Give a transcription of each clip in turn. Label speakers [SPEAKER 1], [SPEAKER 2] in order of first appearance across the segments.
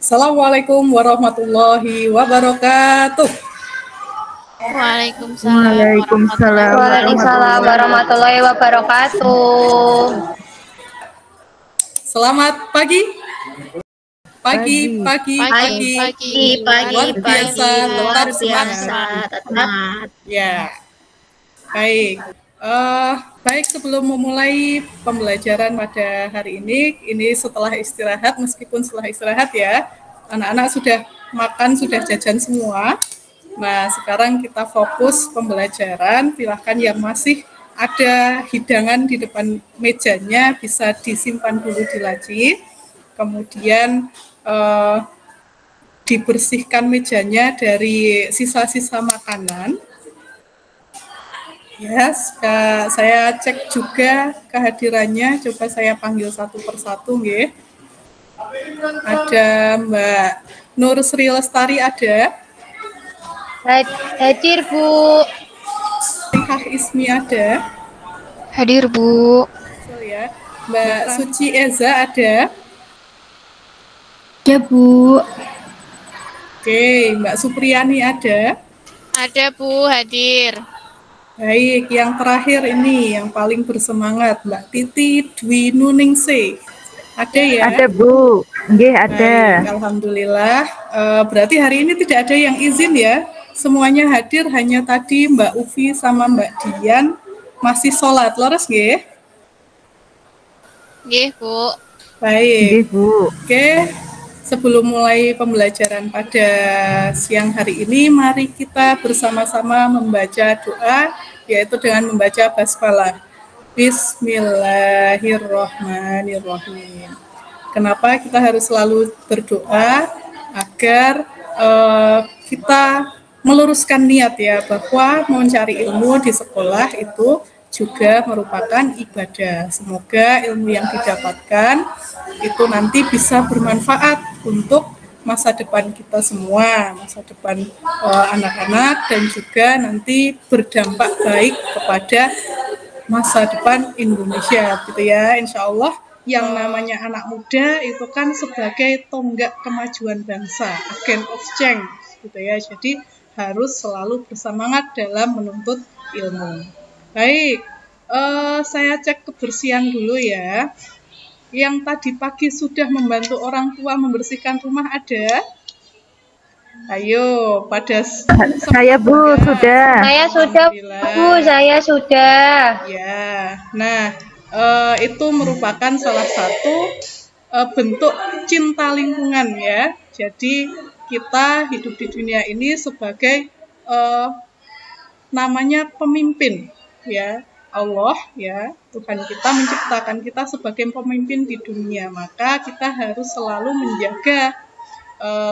[SPEAKER 1] Assalamualaikum warahmatullahi wabarakatuh.
[SPEAKER 2] Waalaikumsalam warahmatullahi wabarakatuh.
[SPEAKER 1] Selamat pagi. Pagi. Luar biasa, tetap semangat. Ya, baik. Baik, sebelum memulai pembelajaran pada hari ini setelah istirahat, meskipun setelah istirahat ya, anak-anak sudah makan, sudah jajan semua. Nah, sekarang kita fokus pembelajaran. Silahkan yang masih ada hidangan di depan mejanya bisa disimpan dulu di laci. Kemudian dibersihkan mejanya dari sisa-sisa makanan. Yes, saya cek juga kehadirannya. Coba saya panggil satu persatu, nggih. Ada Mbak Nur Sri Lestari ada.
[SPEAKER 2] Hadir, Bu.
[SPEAKER 1] Rihah Ismi ada.
[SPEAKER 3] Hadir, Bu.
[SPEAKER 1] Ya. Mbak Suci Eza ada.
[SPEAKER 3] Ya, Bu.
[SPEAKER 1] Oke, Mbak Supriyani ada.
[SPEAKER 4] Ada, Bu, hadir.
[SPEAKER 1] Baik, yang terakhir ini yang paling bersemangat, Mbak Titi Dwi Nuningsih. Ada ya?
[SPEAKER 5] Ada, Bu. Nggih, ada.
[SPEAKER 1] Baik, alhamdulillah. Berarti hari ini tidak ada yang izin ya? Semuanya hadir, hanya tadi Mbak Ufi sama Mbak Dian masih sholat. Leres nggih?
[SPEAKER 4] Nggih, Bu.
[SPEAKER 1] Baik.
[SPEAKER 5] Nggih, Bu.
[SPEAKER 1] Oke. Sebelum mulai pembelajaran pada siang hari ini, mari kita bersama-sama membaca doa, yaitu dengan membaca basmalah. Bismillahirrahmanirrahim. Kenapa kita harus selalu berdoa? Agar kita meluruskan niat ya, bahwa mencari ilmu di sekolah itu juga merupakan ibadah. Semoga ilmu yang didapatkan itu nanti bisa bermanfaat untuk masa depan kita semua, masa depan anak-anak, dan juga nanti berdampak baik kepada masa depan Indonesia, gitu ya, insya Allah. Yang namanya anak muda itu kan sebagai tonggak kemajuan bangsa, agent of change, gitu ya. Jadi harus selalu bersemangat dalam menuntut ilmu. Baik, saya cek kebersihan dulu ya. Yang tadi pagi sudah membantu orang tua membersihkan rumah ada? Ayo, pada
[SPEAKER 5] saya, Bu, sudah.
[SPEAKER 2] Saya sudah, Bu, saya sudah.
[SPEAKER 1] Ya, nah itu merupakan salah satu bentuk cinta lingkungan ya. Jadi kita hidup di dunia ini sebagai namanya pemimpin ya. Allah ya, Tuhan kita menciptakan kita sebagai pemimpin di dunia, maka kita harus selalu menjaga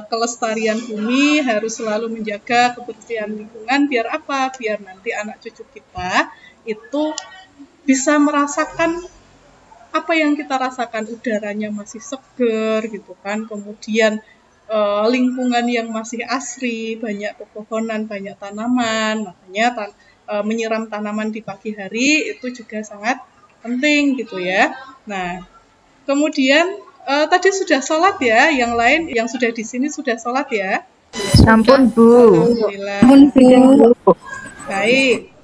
[SPEAKER 1] kelestarian bumi, harus selalu menjaga kebersihan lingkungan. Biar apa? Biar nanti anak cucu kita itu bisa merasakan apa yang kita rasakan, udaranya masih seger gitu kan, kemudian lingkungan yang masih asri, banyak pepohonan, banyak tanaman. Makanya menyiram tanaman di pagi hari itu juga sangat penting gitu ya. Nah, kemudian tadi sudah sholat ya, yang lain yang sudah di sini sudah sholat ya?
[SPEAKER 5] Ampun, Bu.
[SPEAKER 1] Alhamdulillah. Baik.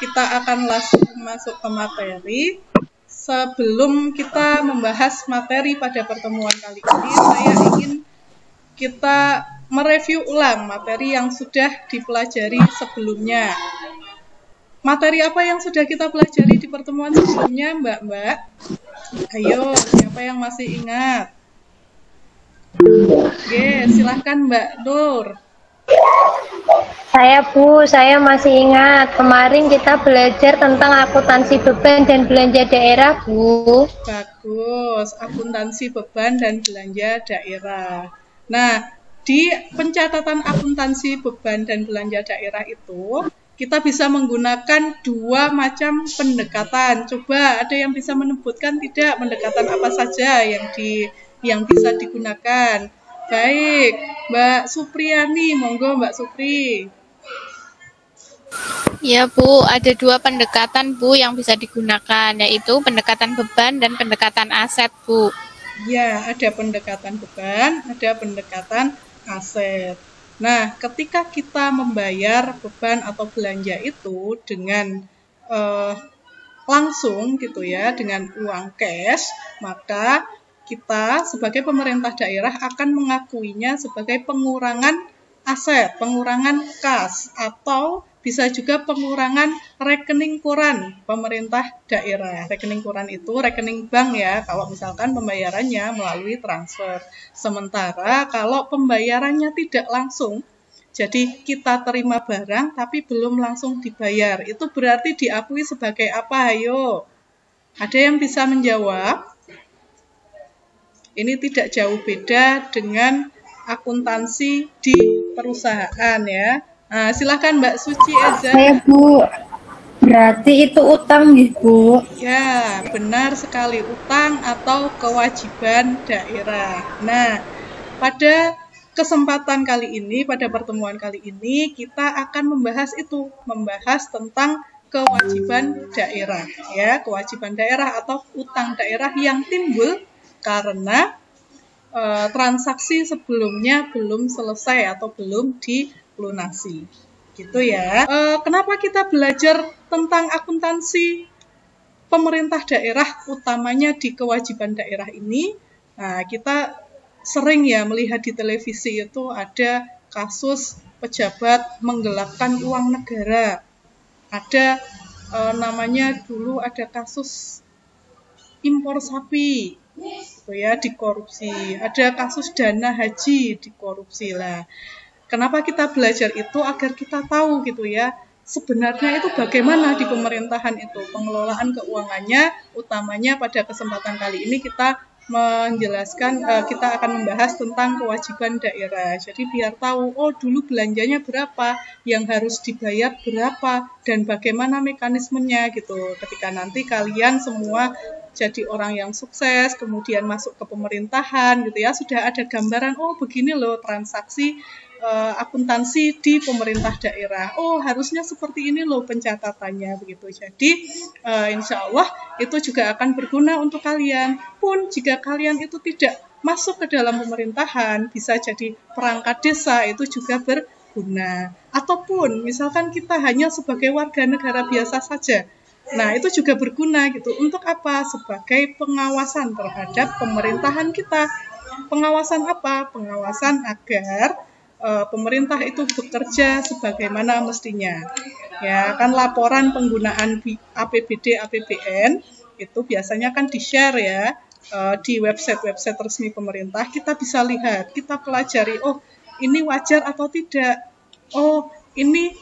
[SPEAKER 1] Kita akan langsung masuk ke materi. Sebelum kita membahas materi pada pertemuan kali ini, saya ingin kita mereview ulang materi yang sudah dipelajari sebelumnya. Materi apa yang sudah kita pelajari di pertemuan sebelumnya, Mbak? Ayo, siapa yang masih ingat? Oke, silahkan Mbak Nur.
[SPEAKER 2] Saya, Bu, saya masih ingat. Kemarin kita belajar tentang akuntansi beban dan belanja daerah, Bu.
[SPEAKER 1] Bagus, akuntansi beban dan belanja daerah. Nah, di pencatatan akuntansi beban dan belanja daerah itu, kita bisa menggunakan dua macam pendekatan. Coba ada yang bisa menyebutkan tidak pendekatan apa saja yang bisa digunakan? Baik, Mbak Supriyani, monggo Mbak Supri.
[SPEAKER 4] Ya, Bu, ada dua pendekatan, Bu, yang bisa digunakan, yaitu pendekatan beban dan pendekatan aset, Bu.
[SPEAKER 1] Ya, ada pendekatan beban, ada pendekatan aset. Nah, ketika kita membayar beban atau belanja itu dengan langsung gitu ya, dengan uang cash, maka kita sebagai pemerintah daerah akan mengakuinya sebagai pengurangan aset, pengurangan kas, atau bisa juga pengurangan rekening koran pemerintah daerah. Rekening koran itu rekening bank ya, kalau misalkan pembayarannya melalui transfer. Sementara kalau pembayarannya tidak langsung, jadi kita terima barang tapi belum langsung dibayar, itu berarti diakui sebagai apa? Ayo, ada yang bisa menjawab? Ini tidak jauh beda dengan akuntansi di perusahaan ya. Nah, silahkan Mbak Suci Eza.
[SPEAKER 2] Saya Bu, berarti itu utang nih Bu.
[SPEAKER 1] Ya, benar sekali, utang atau kewajiban daerah. Nah, pada kesempatan kali ini, pada pertemuan kali ini, kita akan membahas tentang kewajiban daerah, ya, kewajiban daerah atau utang daerah yang timbul karena transaksi sebelumnya belum selesai atau belum dilunasi, gitu ya. Kenapa kita belajar tentang akuntansi pemerintah daerah, utamanya di kewajiban daerah ini? Nah, kita sering ya melihat di televisi itu ada kasus pejabat menggelapkan uang negara. Ada namanya dulu ada kasus impor sapi, gitu ya, dikorupsi. Ada kasus dana haji dikorupsi lah. Kenapa kita belajar itu? Agar kita tahu gitu ya, sebenarnya itu bagaimana di pemerintahan itu pengelolaan keuangannya. Utamanya pada kesempatan kali ini kita menjelaskan, kita akan membahas tentang kewajiban daerah. Jadi biar tahu, oh dulu belanjanya berapa, yang harus dibayar berapa, dan bagaimana mekanismenya gitu. Ketika nanti kalian semua jadi orang yang sukses, kemudian masuk ke pemerintahan gitu ya, sudah ada gambaran, oh begini loh transaksi akuntansi di pemerintah daerah. Oh, harusnya seperti ini loh pencatatannya begitu. Jadi insya Allah itu juga akan berguna untuk kalian. Pun jika kalian itu tidak masuk ke dalam pemerintahan, bisa jadi perangkat desa, itu juga berguna. Ataupun misalkan kita hanya sebagai warga negara biasa saja. Nah, itu juga berguna gitu. Untuk apa? Sebagai pengawasan terhadap pemerintahan kita. Pengawasan apa? Pengawasan agar pemerintah itu bekerja sebagaimana mestinya. Ya, kan laporan penggunaan APBD, APBN itu biasanya kan di-share ya di website-website resmi pemerintah. Kita bisa lihat, kita pelajari, oh ini wajar atau tidak. Oh, ini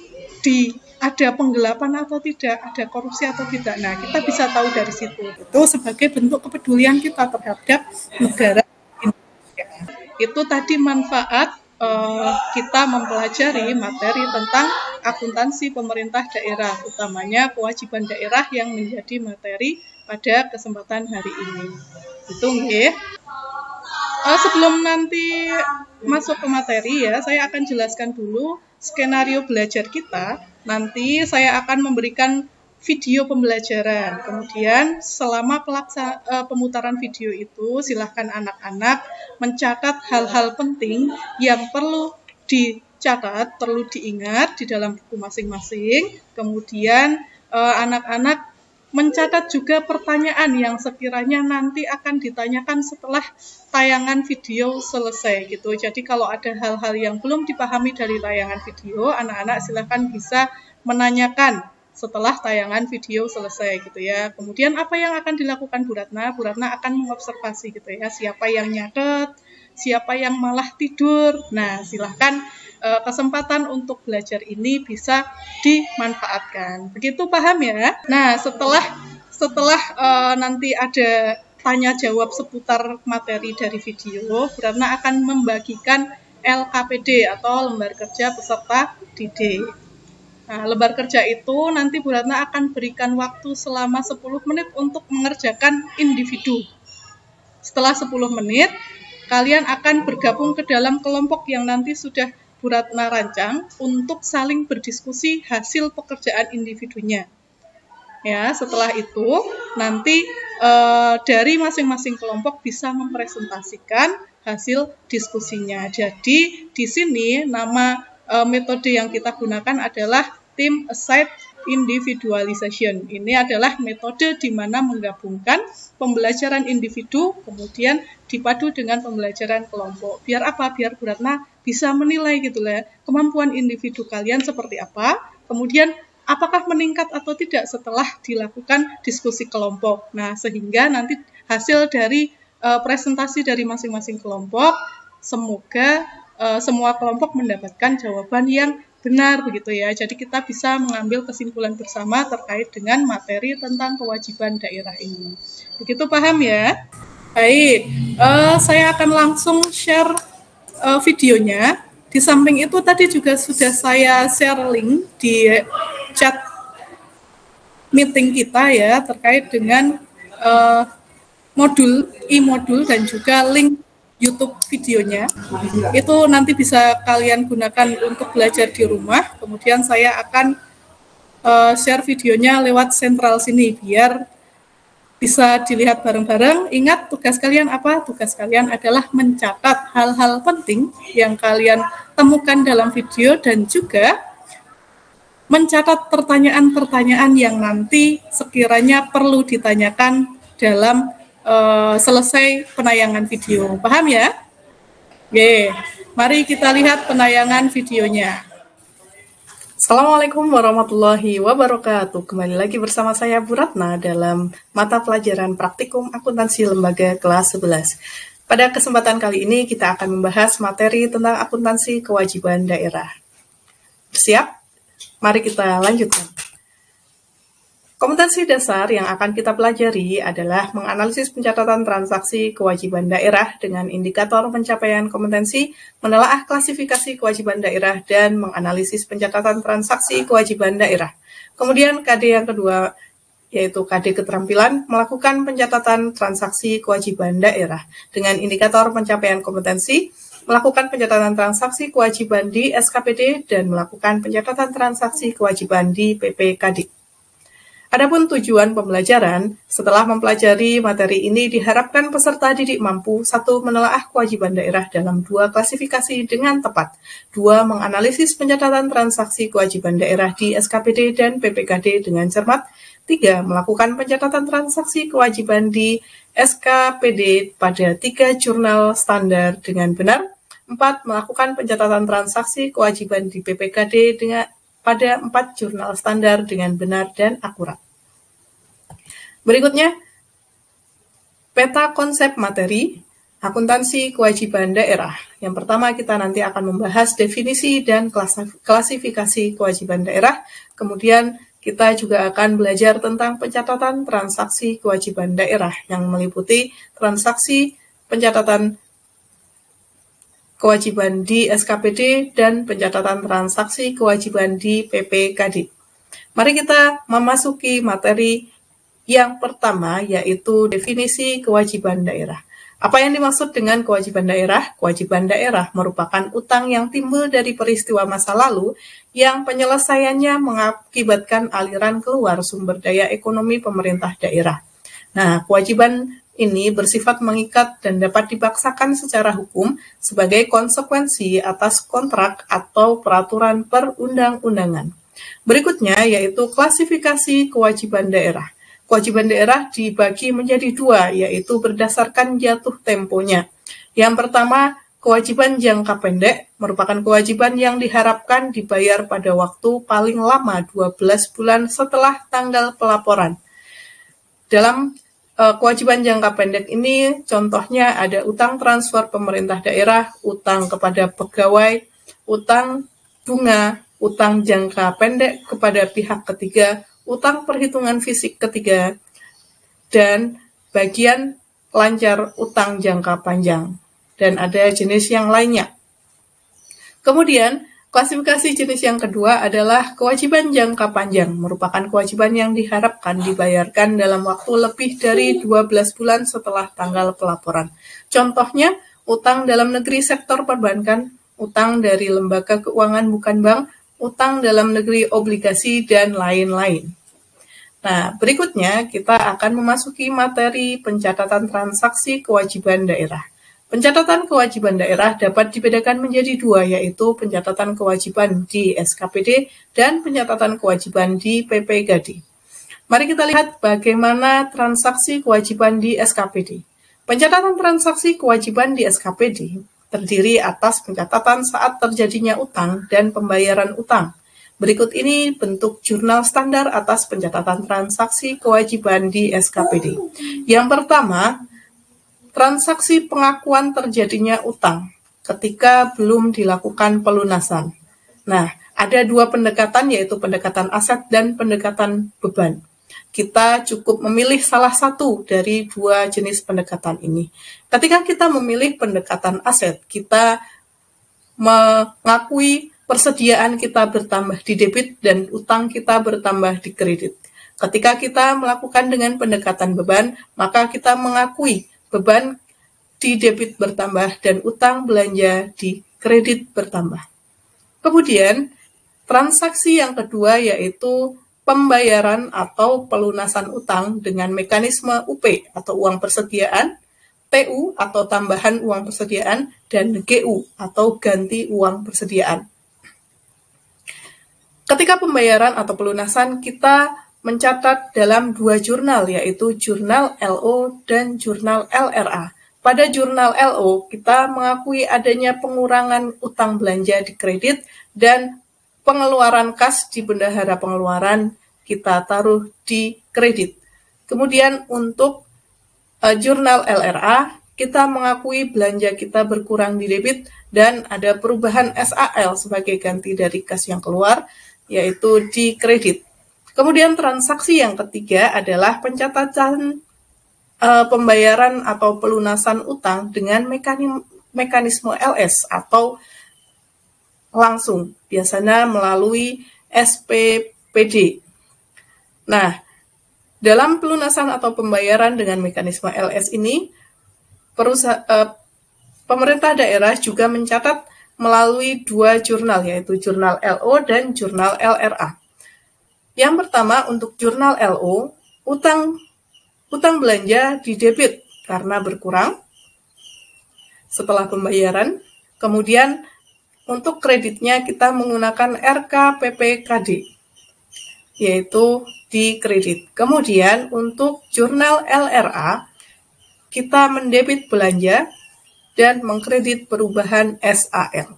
[SPEAKER 1] ada penggelapan atau tidak, ada korupsi atau tidak. Nah, kita bisa tahu dari situ. Itu sebagai bentuk kepedulian kita terhadap negara Indonesia. Itu tadi manfaat kita mempelajari materi tentang akuntansi pemerintah daerah, utamanya kewajiban daerah yang menjadi materi pada kesempatan hari ini. Itu nggih. Sebelum nanti masuk ke materi ya, saya akan jelaskan dulu skenario belajar kita. Nanti saya akan memberikan video pembelajaran. Kemudian selama pemutaran video itu, silahkan anak-anak mencatat hal-hal penting yang perlu dicatat, perlu diingat di dalam buku masing-masing. Kemudian anak-anak mencatat juga pertanyaan yang sekiranya nanti akan ditanyakan setelah tayangan video selesai gitu. Jadi kalau ada hal-hal yang belum dipahami dari tayangan video, anak-anak silahkan bisa menanyakan setelah tayangan video selesai gitu ya. Kemudian apa yang akan dilakukan Bu Ratna? Bu Ratna akan mengobservasi gitu ya, siapa yang nyatet, siapa yang malah tidur. Nah, silahkan kesempatan untuk belajar ini bisa dimanfaatkan. Begitu paham ya? Nah, setelah nanti ada tanya jawab seputar materi dari video, Bu Ratna akan membagikan LKPD atau lembar kerja peserta didik. Nah, lembar kerja itu nanti Bu Ratna akan berikan waktu selama 10 menit untuk mengerjakan individu. Setelah 10 menit, kalian akan bergabung ke dalam kelompok yang nanti sudah Bu Ratna rancang untuk saling berdiskusi hasil pekerjaan individunya. Ya, setelah itu nanti dari masing-masing kelompok bisa mempresentasikan hasil diskusinya. Jadi di sini nama metode yang kita gunakan adalah team aside individualization. Ini adalah metode di mana menggabungkan pembelajaran individu kemudian dipadu dengan pembelajaran kelompok. Biar apa? Biar Bu Ratna bisa menilai gitu ya, kemampuan individu kalian seperti apa, kemudian apakah meningkat atau tidak setelah dilakukan diskusi kelompok. Nah, sehingga nanti hasil dari presentasi dari masing-masing kelompok, semoga semua kelompok mendapatkan jawaban yang benar begitu ya. Jadi kita bisa mengambil kesimpulan bersama terkait dengan materi tentang kewajiban daerah ini. Begitu paham ya? Baik, saya akan langsung share videonya. Di samping itu tadi juga sudah saya share link di chat meeting kita ya terkait dengan modul, e-modul dan juga link YouTube videonya. Itu nanti bisa kalian gunakan untuk belajar di rumah. Kemudian saya akan share videonya lewat sentral sini biar bisa dilihat bareng-bareng. Ingat tugas kalian apa? Tugas kalian adalah mencatat hal-hal penting yang kalian temukan dalam video dan juga mencatat pertanyaan-pertanyaan yang nanti sekiranya perlu ditanyakan dalam selesai penayangan video. Paham ya? Oke, mari kita lihat penayangan videonya. Assalamualaikum warahmatullahi wabarakatuh. Kembali lagi bersama saya Bu Ratna dalam mata pelajaran praktikum akuntansi lembaga kelas 11. Pada kesempatan kali ini kita akan membahas materi tentang akuntansi kewajiban daerah. Siap? Mari kita lanjutkan. Kompetensi dasar yang akan kita pelajari adalah menganalisis pencatatan transaksi kewajiban daerah dengan indikator pencapaian kompetensi, menelaah klasifikasi kewajiban daerah, dan menganalisis pencatatan transaksi kewajiban daerah. Kemudian KD yang kedua, yaitu KD keterampilan, melakukan pencatatan transaksi kewajiban daerah dengan indikator pencapaian kompetensi, melakukan pencatatan transaksi kewajiban di SKPD, dan melakukan pencatatan transaksi kewajiban di PPKD. Adapun tujuan pembelajaran, setelah mempelajari materi ini diharapkan peserta didik mampu 1. Menelaah kewajiban daerah dalam 2 klasifikasi dengan tepat, 2. Menganalisis pencatatan transaksi kewajiban daerah di SKPD dan PPKD dengan cermat, 3. Melakukan pencatatan transaksi kewajiban di SKPD pada 3 jurnal standar dengan benar, 4. Melakukan pencatatan transaksi kewajiban di PPKD pada 4 jurnal standar dengan benar dan akurat. Berikutnya, peta konsep materi akuntansi kewajiban daerah. Yang pertama kita nanti akan membahas definisi dan klasifikasi kewajiban daerah. Kemudian kita juga akan belajar tentang pencatatan transaksi kewajiban daerah yang meliputi transaksi pencatatan kewajiban di SKPD dan pencatatan transaksi kewajiban di PPKD. Mari kita memasuki materi yang pertama, yaitu definisi kewajiban daerah. Apa yang dimaksud dengan kewajiban daerah? Kewajiban daerah merupakan utang yang timbul dari peristiwa masa lalu yang penyelesaiannya mengakibatkan aliran keluar sumber daya ekonomi pemerintah daerah. Nah, kewajiban ini bersifat mengikat dan dapat dipaksakan secara hukum sebagai konsekuensi atas kontrak atau peraturan perundang-undangan. Berikutnya yaitu klasifikasi kewajiban daerah. Kewajiban daerah dibagi menjadi 2, yaitu berdasarkan jatuh temponya. Yang pertama, kewajiban jangka pendek merupakan kewajiban yang diharapkan dibayar pada waktu paling lama 12 bulan setelah tanggal pelaporan. Dalam kewajiban jangka pendek ini contohnya ada utang transfer pemerintah daerah, utang kepada pegawai, utang bunga, utang jangka pendek kepada pihak ketiga, utang perhitungan fisik ketiga, dan bagian lancar utang jangka panjang. Dan ada jenis yang lainnya. Kemudian, klasifikasi jenis yang kedua adalah kewajiban jangka panjang, merupakan kewajiban yang diharapkan dibayarkan dalam waktu lebih dari 12 bulan setelah tanggal pelaporan. Contohnya, utang dalam negeri sektor perbankan, utang dari lembaga keuangan bukan bank, utang dalam negeri obligasi, dan lain-lain. Nah, berikutnya kita akan memasuki materi pencatatan transaksi kewajiban daerah. Pencatatan kewajiban daerah dapat dibedakan menjadi dua, yaitu pencatatan kewajiban di SKPD dan pencatatan kewajiban di PP-GADI. Mari kita lihat bagaimana transaksi kewajiban di SKPD. Pencatatan transaksi kewajiban di SKPD terdiri atas pencatatan saat terjadinya utang dan pembayaran utang. Berikut ini bentuk jurnal standar atas pencatatan transaksi kewajiban di SKPD. Yang pertama, transaksi pengakuan terjadinya utang ketika belum dilakukan pelunasan. Nah, ada dua pendekatan, yaitu pendekatan aset dan pendekatan beban. Kita cukup memilih salah satu dari dua jenis pendekatan ini. Ketika kita memilih pendekatan aset, kita mengakui persediaan kita bertambah di debit dan utang kita bertambah di kredit. Ketika kita melakukan dengan pendekatan beban, maka kita mengakui beban di debit bertambah dan utang belanja di kredit bertambah. Kemudian, transaksi yang kedua yaitu pembayaran atau pelunasan utang dengan mekanisme UP atau uang persediaan, TU atau tambahan uang persediaan, dan GU atau ganti uang persediaan. Ketika pembayaran atau pelunasan, kita mencatat dalam dua jurnal, yaitu jurnal LO dan jurnal LRA. Pada jurnal LO, kita mengakui adanya pengurangan utang belanja di kredit dan pengeluaran kas di bendahara pengeluaran kita taruh di kredit. Kemudian untuk jurnal LRA, kita mengakui belanja kita berkurang di debit dan ada perubahan SAL sebagai ganti dari kas yang keluar, yaitu di kredit. Kemudian transaksi yang ketiga adalah pencatatan pembayaran atau pelunasan utang dengan mekanisme LS atau langsung, biasanya melalui SPPD. Nah, dalam pelunasan atau pembayaran dengan mekanisme LS ini, pemerintah daerah juga mencatat melalui dua jurnal, yaitu jurnal LO dan jurnal LRA. Yang pertama, untuk jurnal LO, utang belanja di debit karena berkurang setelah pembayaran. Kemudian untuk kreditnya kita menggunakan RKPP-KD, yaitu di kredit. Kemudian untuk jurnal LRA, kita mendebit belanja dan mengkredit perubahan SAL.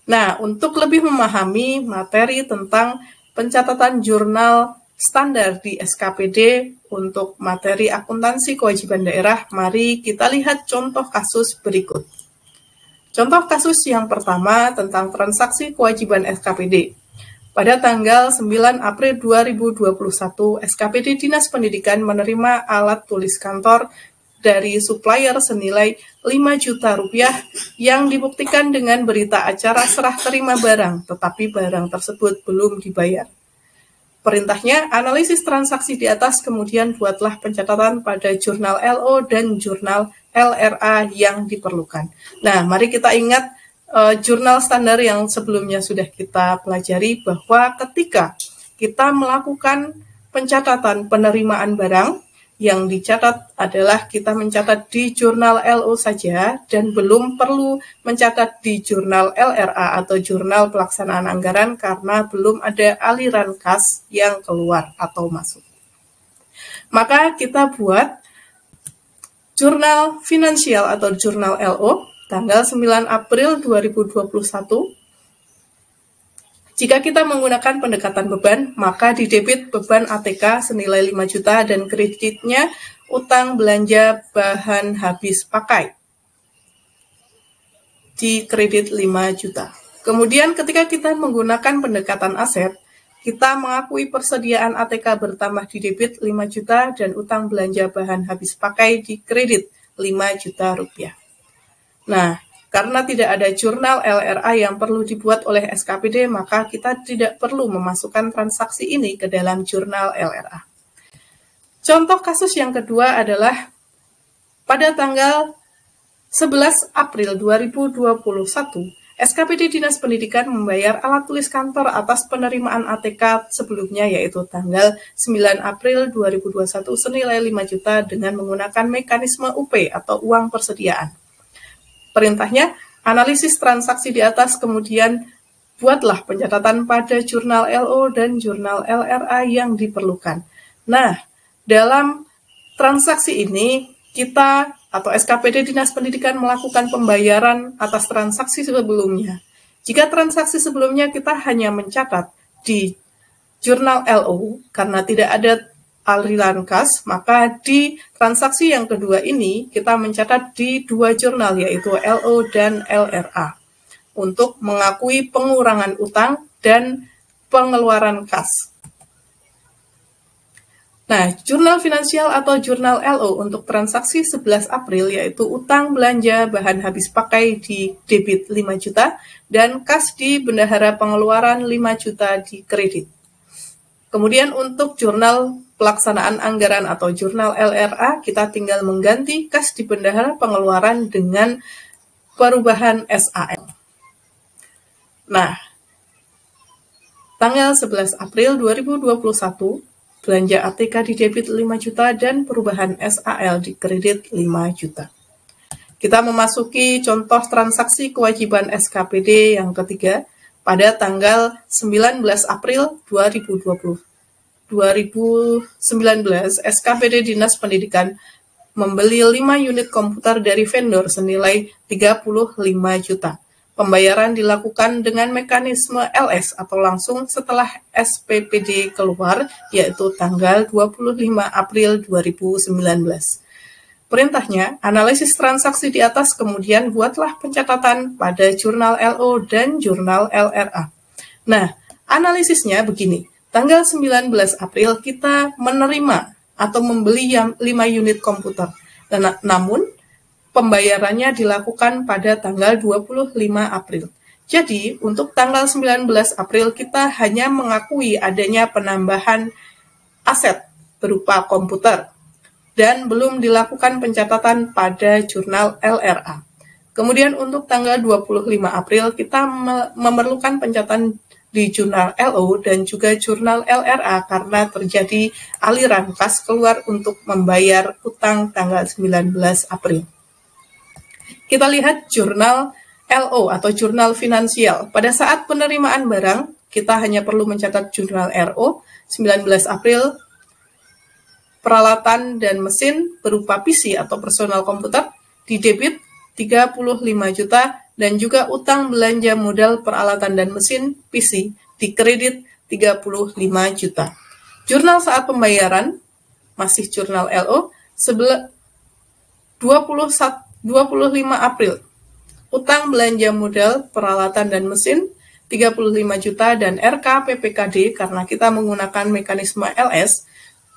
[SPEAKER 1] Nah, untuk lebih memahami materi tentang pencatatan jurnal standar di SKPD untuk materi akuntansi kewajiban daerah, mari kita lihat contoh kasus berikut. Contoh kasus yang pertama tentang transaksi kewajiban SKPD. Pada tanggal 9 April 2021, SKPD Dinas Pendidikan menerima alat tulis kantor dari supplier senilai Rp5 juta yang dibuktikan dengan berita acara serah terima barang, tetapi barang tersebut belum dibayar. Perintahnya, analisis transaksi di atas, kemudian buatlah pencatatan pada jurnal LO dan jurnal LRA yang diperlukan. Nah, mari kita ingat jurnal standar yang sebelumnya sudah kita pelajari, bahwa ketika kita melakukan pencatatan penerimaan barang, yang dicatat adalah kita mencatat di jurnal LO saja dan belum perlu mencatat di jurnal LRA atau jurnal pelaksanaan anggaran karena belum ada aliran kas yang keluar atau masuk. Maka kita buat jurnal finansial atau jurnal LO tanggal 9 April 2021. Jika kita menggunakan pendekatan beban, maka di debit beban ATK senilai 5 juta dan kreditnya utang belanja bahan habis pakai di kredit 5 juta. Kemudian ketika kita menggunakan pendekatan aset, kita mengakui persediaan ATK bertambah di debit 5 juta dan utang belanja bahan habis pakai di kredit 5 juta rupiah. Nah, karena tidak ada jurnal LRA yang perlu dibuat oleh SKPD, maka kita tidak perlu memasukkan transaksi ini ke dalam jurnal LRA. Contoh kasus yang kedua adalah pada tanggal 11 April 2021, SKPD Dinas Pendidikan membayar alat tulis kantor atas penerimaan ATK sebelumnya yaitu tanggal 9 April 2021 senilai 5 juta dengan menggunakan mekanisme UP atau uang persediaan. Perintahnya, analisis transaksi di atas kemudian buatlah pencatatan pada jurnal LO dan jurnal LRA yang diperlukan. Nah, dalam transaksi ini kita atau SKPD Dinas Pendidikan melakukan pembayaran atas transaksi sebelumnya. Jika transaksi sebelumnya kita hanya mencatat di jurnal LO karena tidak ada aliran kas, maka di transaksi yang kedua ini kita mencatat di dua jurnal yaitu LO dan LRA untuk mengakui pengurangan utang dan pengeluaran kas. Nah, jurnal finansial atau jurnal LO untuk transaksi 11 April yaitu utang belanja bahan habis pakai di debit 5 juta dan kas di bendahara pengeluaran 5 juta di kredit. Kemudian untuk jurnal pelaksanaan anggaran atau jurnal LRA kita tinggal mengganti kas di bendahara pengeluaran dengan perubahan SAL. Nah, tanggal 11 April 2021 belanja ATK di debit 5 juta dan perubahan SAL di kredit 5 juta. Kita memasuki contoh transaksi kewajiban SKPD yang ketiga pada tanggal 19 April 2019 SKPD Dinas Pendidikan membeli 5 unit komputer dari vendor senilai 35 juta. Pembayaran dilakukan dengan mekanisme LS atau langsung setelah SPPD keluar, yaitu tanggal 25 April 2019. Perintahnya, analisis transaksi di atas kemudian buatlah pencatatan pada jurnal LO dan jurnal LRA. Nah, analisisnya begini, tanggal 19 April kita menerima atau membeli 5 unit komputer, namun pembayarannya dilakukan pada tanggal 25 April. Jadi, untuk tanggal 19 April kita hanya mengakui adanya penambahan aset berupa komputer dan belum dilakukan pencatatan pada jurnal LRA. Kemudian untuk tanggal 25 April kita memerlukan pencatatan di jurnal LO dan juga jurnal LRA karena terjadi aliran kas keluar untuk membayar utang tanggal 19 April. Kita lihat jurnal LO atau jurnal finansial. Pada saat penerimaan barang, kita hanya perlu mencatat jurnal RO 19 April, peralatan dan mesin berupa PC atau personal komputer di debit 35 juta dan juga utang belanja modal peralatan dan mesin PC di kredit 35 juta. Jurnal saat pembayaran, masih jurnal LO, 25 April, utang belanja modal, peralatan dan mesin 35 juta dan RK PPKD karena kita menggunakan mekanisme LS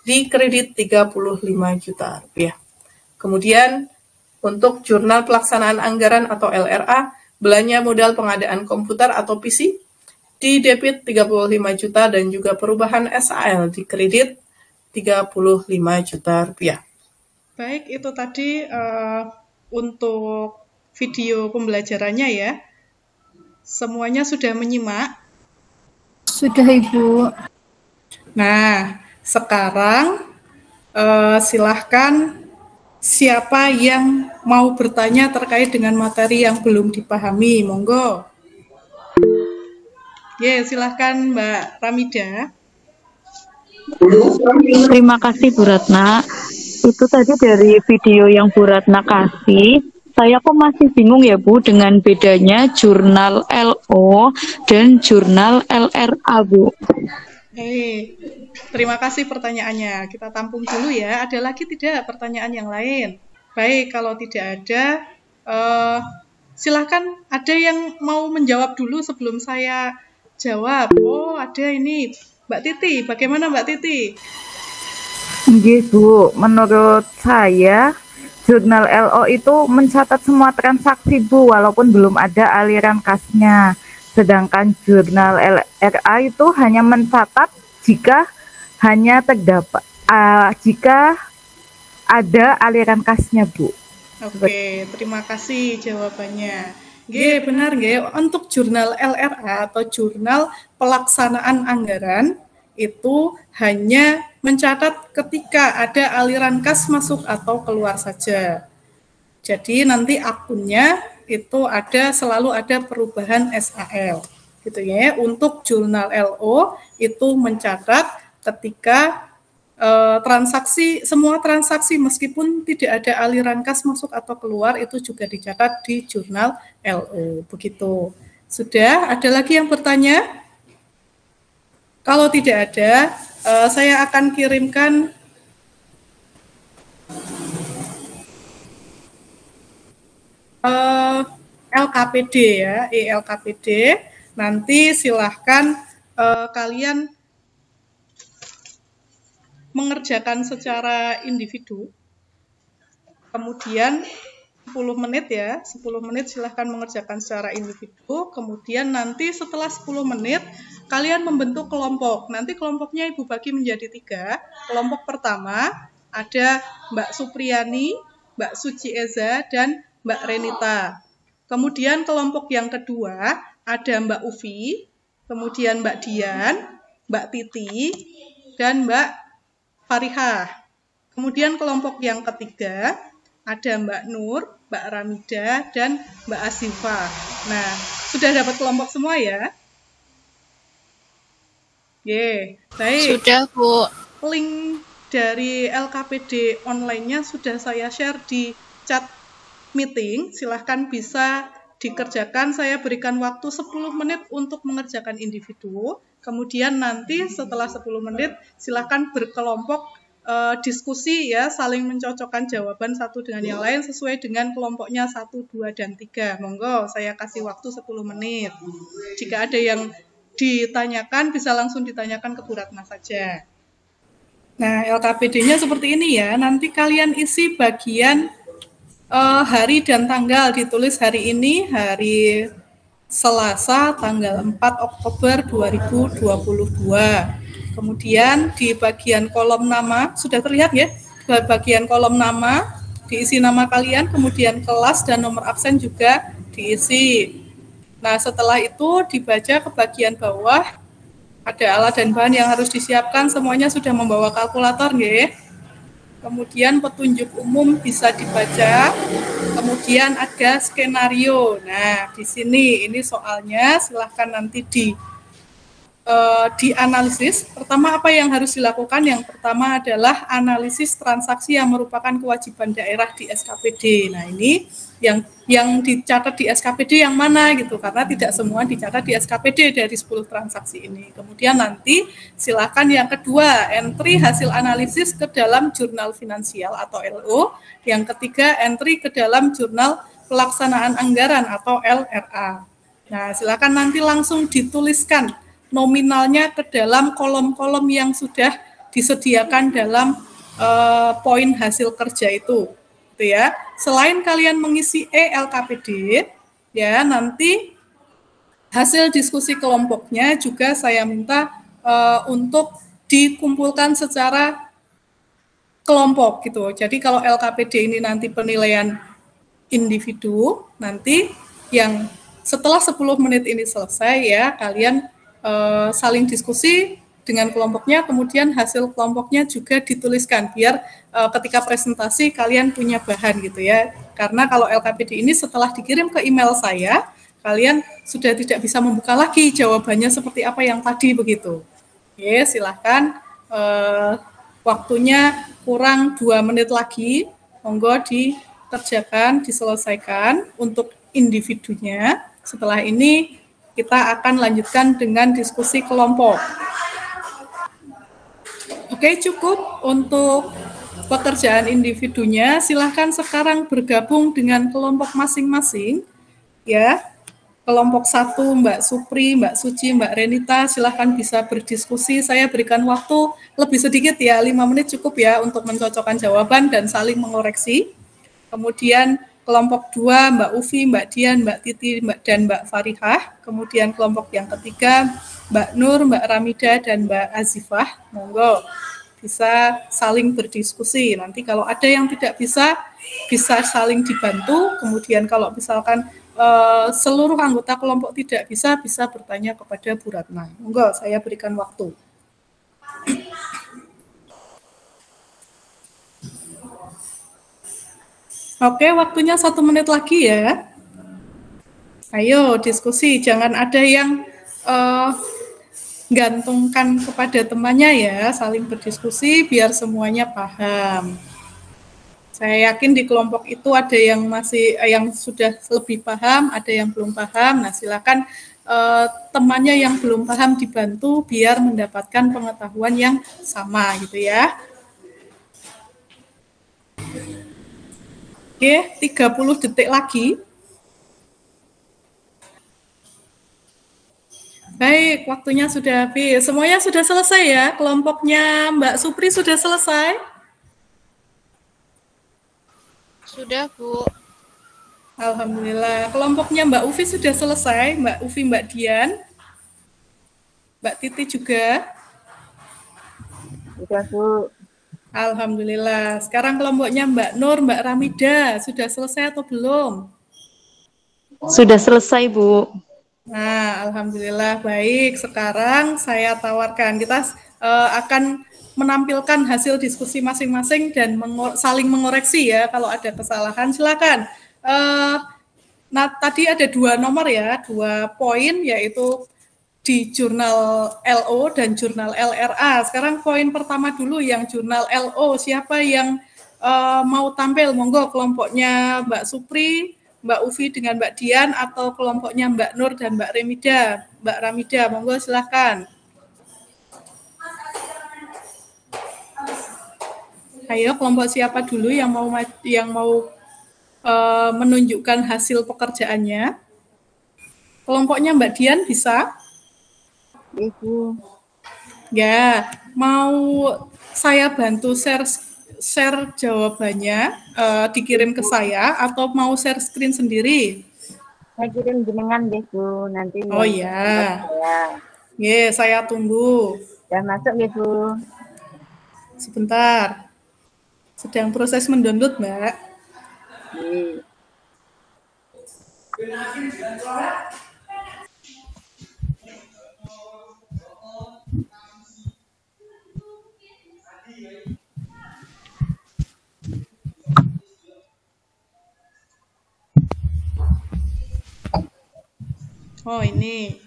[SPEAKER 1] di kredit 35 juta rupiah. Kemudian untuk jurnal pelaksanaan anggaran atau LRA, belanja modal pengadaan komputer atau PC di debit 35 juta dan juga perubahan SAL di kredit 35 juta rupiah. Baik, itu tadi untuk video pembelajarannya ya. Semuanya sudah menyimak?
[SPEAKER 3] Sudah, Ibu.
[SPEAKER 1] Nah, sekarang silahkan siapa yang mau bertanya terkait dengan materi yang belum dipahami, monggo. Silahkan Mbak Ramida.
[SPEAKER 5] Terima kasih Bu Ratna. Itu tadi dari video yang Bu Ratna kasih, saya kok masih bingung ya Bu dengan bedanya jurnal LO dan jurnal LRA Bu.
[SPEAKER 1] Terima kasih pertanyaannya. Kita tampung dulu ya. Ada lagi tidak pertanyaan yang lain? Baik, kalau tidak ada, silakan ada yang mau menjawab dulu sebelum saya jawab. Oh, ada ini. Mbak Titi, bagaimana Mbak Titi?
[SPEAKER 5] Nggih Bu, menurut saya jurnal LO itu mencatat semua transaksi Bu, walaupun belum ada aliran kasnya. Sedangkan jurnal LRA itu hanya mencatat jika hanya terdapat jika ada aliran kasnya Bu.
[SPEAKER 1] Oke, terima kasih jawabannya. Nggih, benar nggih. Untuk jurnal LRA atau jurnal pelaksanaan anggaran itu hanya mencatat ketika ada aliran kas masuk atau keluar saja. Jadi nanti akunnya itu selalu ada perubahan SAL gitu ya. Untuk jurnal LO itu mencatat ketika semua transaksi meskipun tidak ada aliran kas masuk atau keluar itu juga dicatat di jurnal LO. Begitu. Sudah, ada lagi yang bertanya? Kalau tidak ada, saya akan kirimkan LKPD ya, LKPD. Nanti silahkan kalian mengerjakan secara individu, kemudian 10 menit ya, 10 menit silahkan mengerjakan secara individu, kemudian nanti setelah 10 menit kalian membentuk kelompok. Nanti kelompoknya Ibu bagi menjadi 3. Kelompok pertama ada Mbak Supriyani, Mbak Suci Eza, dan Mbak Renita. Kemudian kelompok yang kedua ada Mbak Ufi, kemudian Mbak Dian, Mbak Titi, dan Mbak Farihah. Kemudian kelompok yang ketiga ada Mbak Nur, Mbak Ramida, dan Mbak Asifa. Nah, sudah dapat kelompok semua ya? Baik.
[SPEAKER 4] Sudah, Bu.
[SPEAKER 1] Link dari LKPD online-nya sudah saya share di chat meeting. Silahkan bisa dikerjakan. Saya berikan waktu 10 menit untuk mengerjakan individu. Kemudian nanti setelah 10 menit silahkan berkelompok diskusi ya, saling mencocokkan jawaban satu dengan yang lain sesuai dengan kelompoknya 1, 2, dan 3. Monggo, saya kasih waktu 10 menit. Jika ada yang ditanyakan, bisa langsung ditanyakan ke Bu Ratna saja. Nah, LKPD-nya seperti ini ya. Nanti kalian isi bagian hari dan tanggal. Ditulis hari ini, hari Selasa, tanggal 4 Oktober 2022. Kemudian di bagian kolom nama, sudah terlihat ya, di bagian kolom nama, diisi nama kalian, kemudian kelas dan nomor absen juga diisi. Nah, setelah itu dibaca ke bagian bawah, ada alat dan bahan yang harus disiapkan, semuanya sudah membawa kalkulator, ya. Kemudian petunjuk umum bisa dibaca, kemudian ada skenario. Nah, di sini ini soalnya, silahkan nanti dianalisis. Pertama apa yang harus dilakukan? Yang pertama adalah analisis transaksi yang merupakan kewajiban daerah di SKPD. Nah, ini yang dicatat di SKPD yang mana gitu, karena tidak semua dicatat di SKPD dari 10 transaksi ini. Kemudian nanti silakan yang kedua, entry hasil analisis ke dalam jurnal finansial atau LO. Yang ketiga, entry ke dalam jurnal pelaksanaan anggaran atau LRA. Nah, silakan nanti langsung dituliskan nominalnya ke dalam kolom-kolom yang sudah disediakan dalam poin hasil kerja itu, gitu ya. Selain kalian mengisi LKPD, ya nanti hasil diskusi kelompoknya juga saya minta untuk dikumpulkan secara kelompok gitu. Jadi kalau LKPD ini nanti penilaian individu, nanti yang setelah 10 menit ini selesai ya, kalian saling diskusi dengan kelompoknya, kemudian hasil kelompoknya juga dituliskan biar ketika presentasi kalian punya bahan gitu ya. Karena kalau LKPD ini setelah dikirim ke email saya, kalian sudah tidak bisa membuka lagi jawabannya seperti apa yang tadi begitu. Oke, silahkan waktunya kurang 2 menit lagi, monggo dikerjakan, diselesaikan untuk individunya. Setelah ini kita akan lanjutkan dengan diskusi kelompok. Oke, cukup untuk pekerjaan individunya. Silahkan sekarang bergabung dengan kelompok masing-masing. Ya, kelompok 1 Mbak Supri, Mbak Suci, Mbak Renita, silahkan bisa berdiskusi. Saya berikan waktu lebih sedikit ya, 5 menit cukup ya untuk mencocokkan jawaban dan saling mengoreksi. Kemudian kelompok 2, Mbak Ufi, Mbak Dian, Mbak Titi, dan Mbak Farihah. Kemudian kelompok yang ketiga, Mbak Nur, Mbak Ramida, dan Mbak Azifah. Monggo, bisa saling berdiskusi. Nanti kalau ada yang tidak bisa saling dibantu. Kemudian kalau misalkan seluruh anggota kelompok tidak bisa bertanya kepada Bu Ratna. Monggo, saya berikan waktu. Oke, waktunya 1 menit lagi ya. Ayo diskusi, jangan ada yang gantungkan kepada temannya ya, saling berdiskusi biar semuanya paham. Saya yakin di kelompok itu ada yang yang sudah lebih paham, ada yang belum paham. Nah, silakan temannya yang belum paham dibantu biar mendapatkan pengetahuan yang sama gitu ya. Oke, 30 detik lagi. Baik, waktunya sudah habis. Semuanya sudah selesai ya? Kelompoknya Mbak Supri sudah selesai?
[SPEAKER 4] Sudah, Bu.
[SPEAKER 1] Alhamdulillah. Kelompoknya Mbak Ufi sudah selesai, Mbak Ufi, Mbak Dian. Mbak Titi juga?
[SPEAKER 5] Sudah, Bu.
[SPEAKER 1] Alhamdulillah. Sekarang kelompoknya Mbak Nur, Mbak Ramida, sudah selesai atau belum?
[SPEAKER 6] Sudah selesai, Bu.
[SPEAKER 1] Nah, alhamdulillah baik. Sekarang saya tawarkan kita akan menampilkan hasil diskusi masing-masing dan saling mengoreksi ya kalau ada kesalahan. Silakan. Nah, tadi ada 2 nomor ya, 2 poin yaitu di jurnal LO dan jurnal LRA. Sekarang poin pertama dulu yang jurnal LO. Siapa yang mau tampil? Monggo, kelompoknya Mbak Supri, Mbak Ufi dengan Mbak Dian, atau kelompoknya Mbak Nur dan Mbak Remida. Mbak Ramida, monggo silahkan. Ayo, kelompok siapa dulu yang mau menunjukkan hasil pekerjaannya? Kelompoknya Mbak Dian bisa?
[SPEAKER 5] Ibu.
[SPEAKER 1] Ya, mau saya bantu share jawabannya dikirim ke saya atau mau share screen sendiri?
[SPEAKER 5] Saya kirim jenengan deh, Bu. Nanti.
[SPEAKER 1] Oh ya. Ya, saya tunggu.
[SPEAKER 5] Sudah masuk ya, Bu.
[SPEAKER 1] Sebentar. Sedang proses mendownload, Mbak. Oh, ini.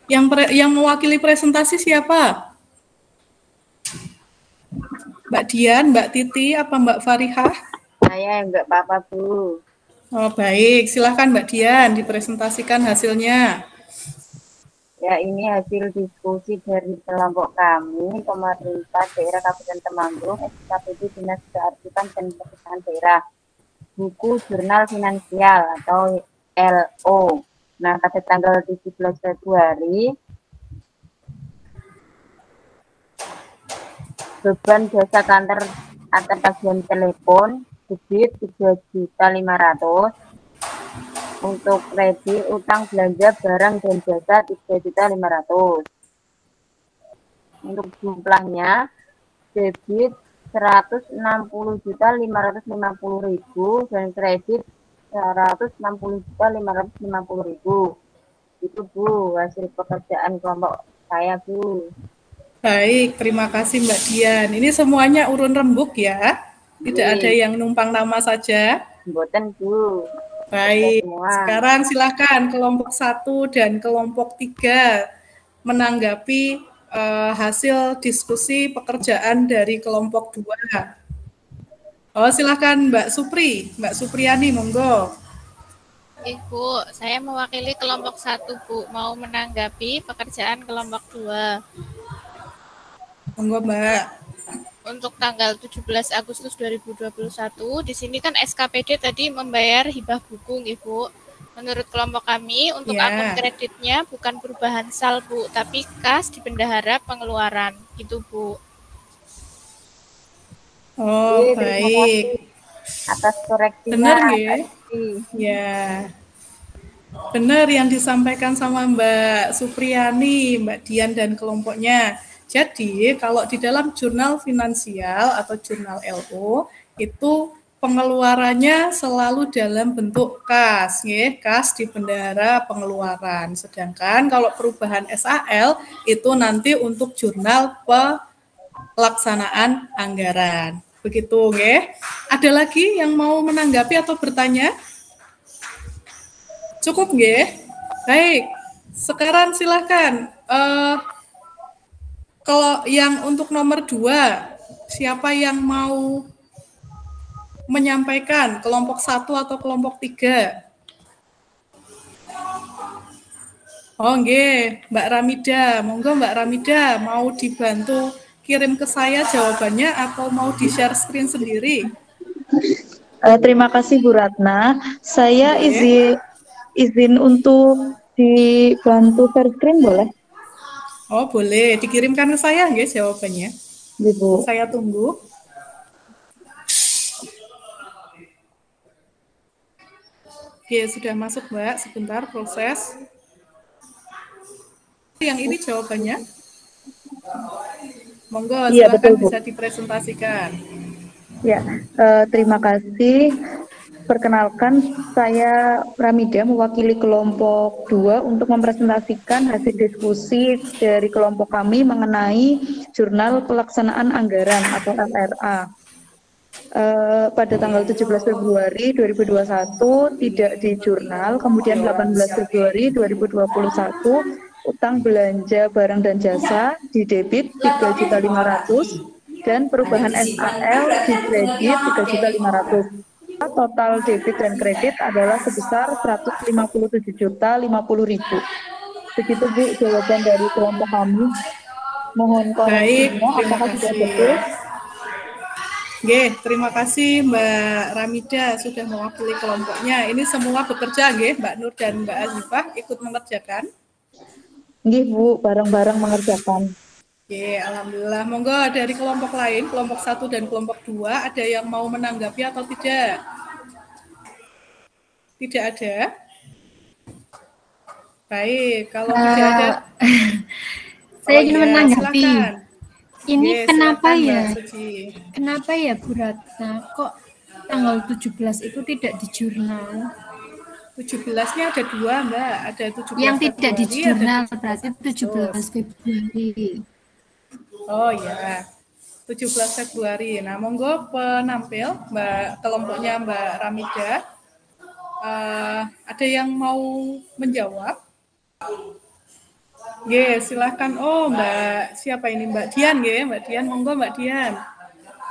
[SPEAKER 1] Yang mewakili presentasi siapa? Mbak Dian, Mbak Titi, apa Mbak Farihah?
[SPEAKER 5] Saya enggak apa-apa, Bu.
[SPEAKER 1] Oh, baik. Silahkan Mbak Dian dipresentasikan hasilnya.
[SPEAKER 5] Ya, ini hasil diskusi dari kelompok kami, pemerintah daerah Kabupaten Temanggung, SKPD Dinas Kearsipan dan Perpustakaan Daerah, buku jurnal finansial atau LO. Nah, pada tanggal 17 Februari, beban jasa kantor antar tagihan telepon debit 3.500.000, untuk kredit utang belanja barang dan jasa 3.500.000. Untuk jumlahnya debit 160.550.000 dan kredit 160.550.000. Itu, Bu, hasil pekerjaan kelompok saya, Bu.
[SPEAKER 1] Baik, terima kasih Mbak Dian. Ini semuanya urun rembuk ya? Tidak ada yang numpang nama saja?
[SPEAKER 5] Mboten, Bu.
[SPEAKER 1] Baik, sekarang silakan kelompok 1 dan kelompok 3 menanggapi hasil diskusi pekerjaan dari kelompok 2. Oh, silakan Mbak Supri, Mbak Supriani, monggo.
[SPEAKER 4] Ibu, saya mewakili kelompok 1, Bu, mau menanggapi pekerjaan kelompok 2.
[SPEAKER 1] Monggo, Mbak.
[SPEAKER 4] Untuk tanggal 17 Agustus 2021, di sini kan SKPD tadi membayar hibah buku, Ibu. Menurut kelompok kami, untuk akun kreditnya bukan perubahan sal, Bu, tapi kas di bendahara pengeluaran, gitu, Bu.
[SPEAKER 1] Oh, baik.
[SPEAKER 5] Atas koreksinya.
[SPEAKER 1] Benar ya? Ya. Benar yang disampaikan sama Mbak Supriani, Mbak Dian dan kelompoknya. Jadi, kalau di dalam jurnal finansial atau jurnal LO, itu pengeluarannya selalu dalam bentuk kas, nggih, kas di bendahara pengeluaran. Sedangkan kalau perubahan SAL itu nanti untuk jurnal pelaksanaan anggaran. Begitu, nggih. Ada lagi yang mau menanggapi atau bertanya? Cukup, nggih? Baik. Sekarang silakan. Kalau yang untuk nomor 2, siapa yang mau menyampaikan kelompok 1 atau kelompok 3? Oh nggih, Mbak Ramida. Monggo Mbak Ramida, mau dibantu kirim ke saya jawabannya atau mau di-share screen sendiri?
[SPEAKER 6] Terima kasih Bu Ratna. Saya izin untuk dibantu share screen boleh?
[SPEAKER 1] Oh boleh, dikirimkan ke saya nggih jawabannya.
[SPEAKER 6] Bu.
[SPEAKER 1] Saya tunggu. Oke, sudah masuk Mbak, sebentar proses. Yang ini jawabannya. Monggo,
[SPEAKER 6] Iya,
[SPEAKER 1] silakan
[SPEAKER 6] betul, Bu.
[SPEAKER 1] bisa dipresentasikan.
[SPEAKER 6] Ya, terima kasih. Perkenalkan, saya Ramida mewakili kelompok 2 untuk mempresentasikan hasil diskusi dari kelompok kami mengenai Jurnal Pelaksanaan Anggaran atau LRA. Pada tanggal 17 Februari 2021 tidak di jurnal, kemudian 18 Februari 2021 utang belanja barang dan jasa di debit 3.500.000 dan perubahan SAL di kredit 3.500.000. Total debit dan kredit adalah sebesar 157.050.000. Begitu Bu jawaban dari kelompok kami. Mohon koreksinya apakah sudah betul?
[SPEAKER 1] Nggih, terima kasih Mbak Ramida sudah mewakili kelompoknya. Ini semua bekerja nggih, Mbak Nur dan Mbak Azifah ikut mengerjakan?
[SPEAKER 6] Nggih Bu, bareng-bareng mengerjakan.
[SPEAKER 1] Oke, alhamdulillah. Monggo dari kelompok lain, kelompok 1 dan kelompok 2, ada yang mau menanggapi atau tidak? Tidak ada? Baik, kalau tidak ada,
[SPEAKER 3] saya ingin menanggapi.
[SPEAKER 1] Silakan.
[SPEAKER 3] Ini kenapa
[SPEAKER 1] silakan,
[SPEAKER 3] ya?
[SPEAKER 1] Mbak Suci.
[SPEAKER 3] Kenapa ya Bu Ratna kok tanggal 17 itu tidak di jurnal?
[SPEAKER 1] 17-nya ada 2, Mbak. Ada 17
[SPEAKER 3] yang tidak di
[SPEAKER 1] Februari,
[SPEAKER 3] jurnal
[SPEAKER 1] ada
[SPEAKER 3] berarti 17 Februari.
[SPEAKER 1] Oh ya, 17 Februari. Nah, monggo penampil Mbak kelompoknya Mbak Ramida. Ada yang mau menjawab? Silahkan. Oh, Mbak, siapa ini? Mbak Dian, Mbak Dian, monggo Mbak Dian.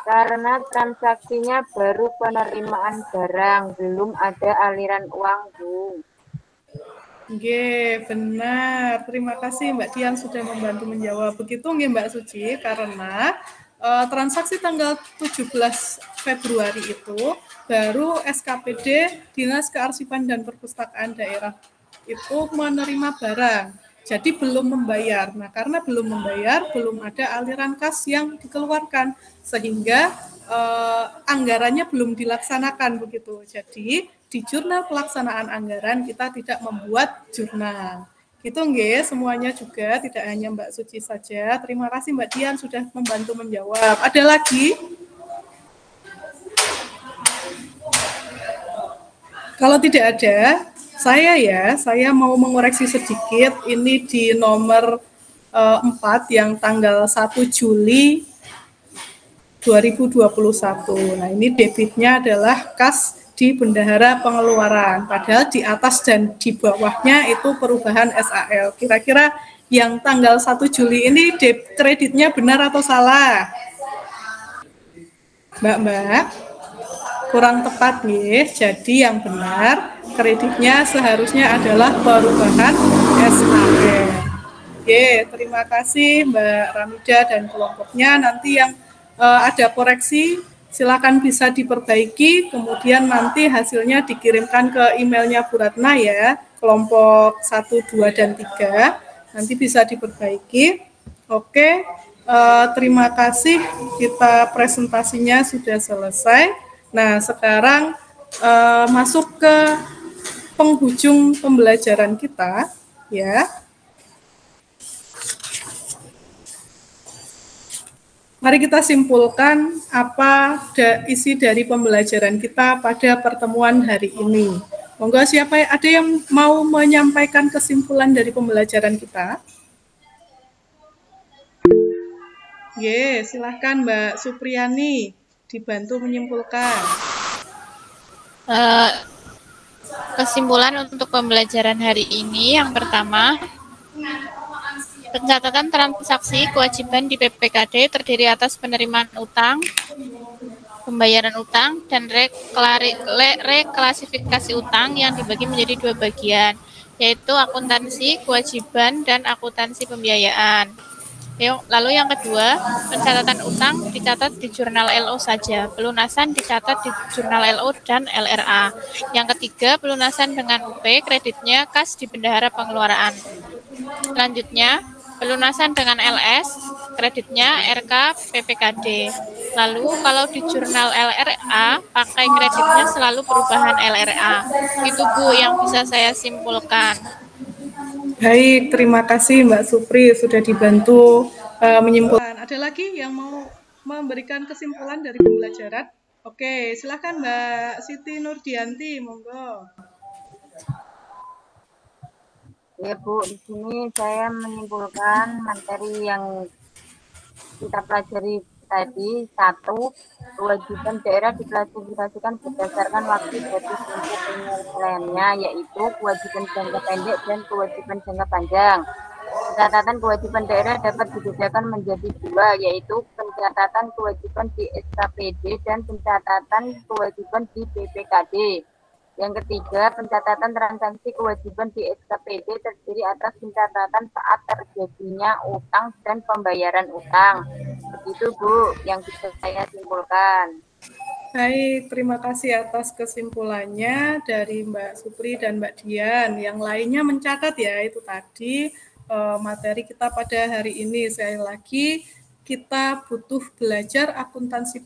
[SPEAKER 7] Karena transaksinya baru penerimaan barang, belum ada aliran uang, Bu.
[SPEAKER 1] Benar. Terima kasih Mbak Dian sudah membantu menjawab. Begitu Mbak Suci, karena transaksi tanggal 17 Februari itu baru SKPD Dinas Kearsipan dan Perpustakaan Daerah itu menerima barang. Jadi belum membayar. Nah, karena belum membayar, belum ada aliran kas yang dikeluarkan sehingga anggarannya belum dilaksanakan begitu. Jadi di jurnal pelaksanaan anggaran kita tidak membuat jurnal. Gitu semuanya juga, tidak hanya Mbak Suci saja. Terima kasih Mbak Dian sudah membantu menjawab. Ada lagi? Kalau tidak ada, saya mau mengoreksi sedikit. Ini di nomor 4 yang tanggal 1 Juli 2021. Nah, ini debitnya adalah kas di bendahara pengeluaran. Padahal di atas dan di bawahnya itu perubahan SAL. Kira-kira yang tanggal 1 Juli ini kreditnya benar atau salah? Mbak, kurang tepat nih. Jadi yang benar kreditnya seharusnya adalah perubahan SAL. Terima kasih Mbak Ramida dan kelompoknya. Nanti yang ada koreksi, silakan bisa diperbaiki, kemudian nanti hasilnya dikirimkan ke emailnya Bu Ratna ya, kelompok 1, 2, dan 3, nanti bisa diperbaiki. Oke, terima kasih, kita presentasinya sudah selesai. Nah, sekarang masuk ke penghujung pembelajaran kita, ya. Mari kita simpulkan apa isi dari pembelajaran kita pada pertemuan hari ini. Monggo siapa ada yang mau menyampaikan kesimpulan dari pembelajaran kita? Silahkan Mbak Supriyani, dibantu menyimpulkan.
[SPEAKER 4] Kesimpulan untuk pembelajaran hari ini yang pertama, pencatatan transaksi kewajiban di PPKD terdiri atas penerimaan utang, pembayaran utang, dan reklasifikasi utang yang dibagi menjadi 2 bagian, yaitu akuntansi kewajiban dan akuntansi pembiayaan. Lalu yang kedua, pencatatan utang dicatat di jurnal LO saja, pelunasan dicatat di jurnal LO dan LRA. Yang ketiga, pelunasan dengan UP, kreditnya kas di bendahara pengeluaran. Selanjutnya, pelunasan dengan LS, kreditnya RK PPKD. Lalu kalau di jurnal LRA, pakai kreditnya selalu perubahan LRA. Itu Bu yang bisa saya simpulkan.
[SPEAKER 1] Baik, terima kasih Mbak Supri sudah dibantu menyimpulkan. Ada lagi yang mau memberikan kesimpulan dari pembelajaran? Oke, silakan Mbak Siti Nurdianti, monggo.
[SPEAKER 7] Ya Bu, di sini saya menyimpulkan materi yang kita pelajari tadi. 1, kewajiban daerah diklasifikasikan berdasarkan waktu dari untuk penyelesaiannya, yaitu kewajiban jangka pendek dan kewajiban jangka panjang. Pencatatan kewajiban daerah dapat dibedakan menjadi 2, yaitu pencatatan kewajiban di SKPD dan pencatatan kewajiban di BPKD. Yang ketiga, pencatatan transaksi kewajiban di SKPD terdiri atas pencatatan saat terjadinya utang dan pembayaran utang. Begitu Bu yang bisa saya simpulkan.
[SPEAKER 1] Baik, terima kasih atas kesimpulannya dari Mbak Supri dan Mbak Dian. Yang lainnya mencatat ya, itu tadi materi kita pada hari ini. Sekali lagi, kita butuh belajar akuntansi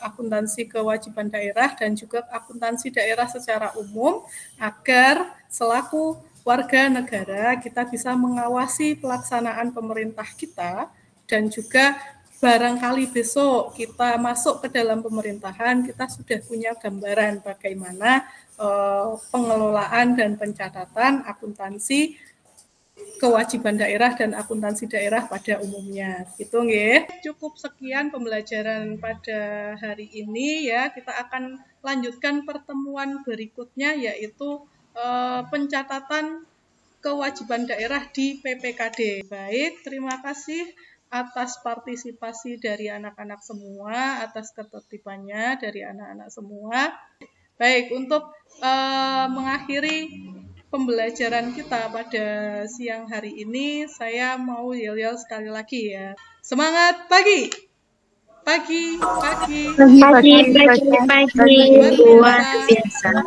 [SPEAKER 1] akuntansi kewajiban daerah dan juga akuntansi daerah secara umum agar selaku warga negara kita bisa mengawasi pelaksanaan pemerintah kita dan juga barangkali besok kita masuk ke dalam pemerintahan kita sudah punya gambaran bagaimana pengelolaan dan pencatatan akuntansi kewajiban daerah dan akuntansi daerah pada umumnya. Gitu nggih. Cukup sekian pembelajaran pada hari ini ya. Kita akan lanjutkan pertemuan berikutnya yaitu pencatatan kewajiban daerah di PPKD. Baik, terima kasih atas partisipasi dari anak-anak semua, atas ketertibannya dari anak-anak semua. Baik, untuk mengakhiri pembelajaran kita pada siang hari ini, saya mau yel-yel sekali lagi ya. Semangat pagi! Pagi.
[SPEAKER 2] Luar biasa.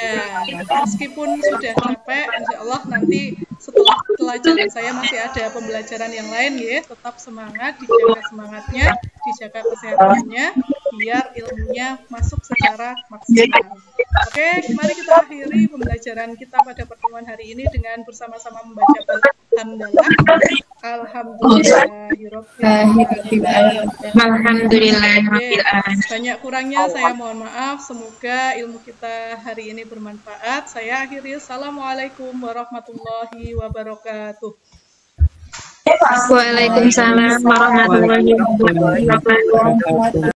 [SPEAKER 1] Ya, meskipun sudah capek, insya Allah nanti setelah pelajaran saya masih ada pembelajaran yang lain ya. Tetap semangat, dijaga semangatnya, dijaga kesehatannya, biar ilmunya masuk secara maksimal. Oke, mari kita akhiri pembelajaran kita pada pertemuan hari ini dengan bersama-sama membaca Alhamdulillah.
[SPEAKER 2] Alhamdulillahirabbil alamin.
[SPEAKER 1] Banyak kurangnya saya mohon maaf. Semoga ilmu kita hari ini bermanfaat. Saya akhiri. Assalamualaikum warahmatullahi wabarakatuh.
[SPEAKER 2] Waalaikumsalam warahmatullahi wabarakatuh.